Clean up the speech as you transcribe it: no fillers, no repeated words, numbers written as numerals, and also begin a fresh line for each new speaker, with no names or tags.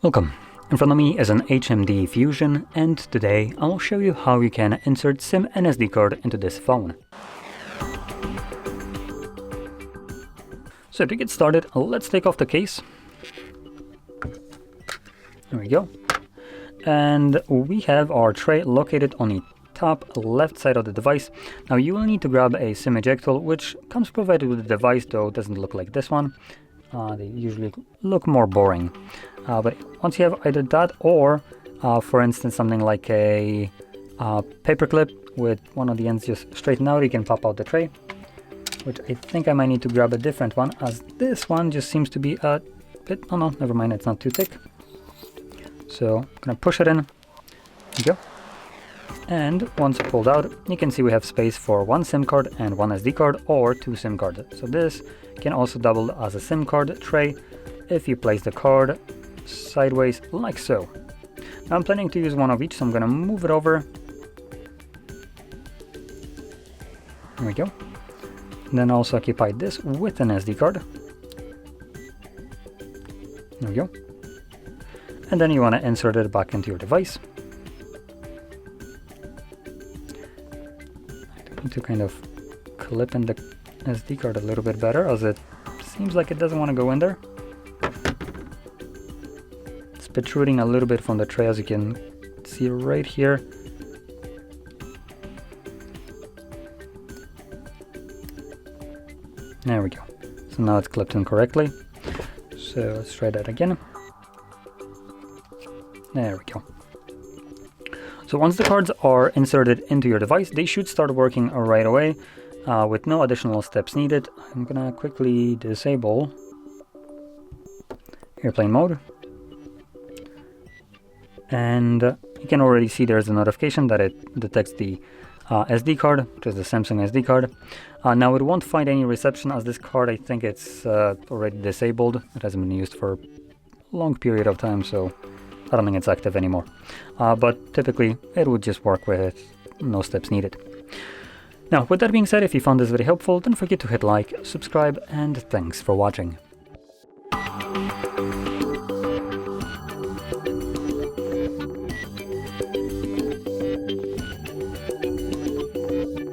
Welcome. In front of me is an HMD Fusion, and today I will show you how you can insert SIM and SD card into this phone. So to get started, let's take off the case. There we go. And we have our tray located on the top left side of the device. Now you will need to grab a SIM ejector, which comes provided with the device, though it doesn't look like this one. They usually look more boring. But once you have either that or, for instance, something like a paper clip with one of the ends just straightened out, you can pop out the tray, which I think I might need to grab a different one, as this one just seems to be a bit, oh no, never mind, it's not too thick. So I'm gonna push it in, there you go. And once pulled out, you can see we have space for one SIM card and one SD card, or two SIM cards. So this can also double as a SIM card tray if you place the card sideways like so. Now I'm planning to use one of each, so I'm gonna move it over. There we go. And then also occupy this with an SD card. There we go. And then you want to insert it back into your device. I need to kind of clip in the SD card a little bit better, as it seems like it doesn't want to go in there. It's protruding a little bit from the tray, as you can see right here. There we go. So now it's clipped in correctly. So let's try that again. There we go. So once the cards are inserted into your device, they should start working right away with no additional steps needed. I'm gonna quickly disable airplane mode. And you can already see there's a notification that it detects the SD card, which is the Samsung SD card. Now it won't find any reception, as this card, I think it's already disabled. It hasn't been used for a long period of time, so I don't think it's active anymore. But typically it would just work with no steps needed. Now with that being said, if you found this very helpful, don't forget to hit like, subscribe, and thanks for watching.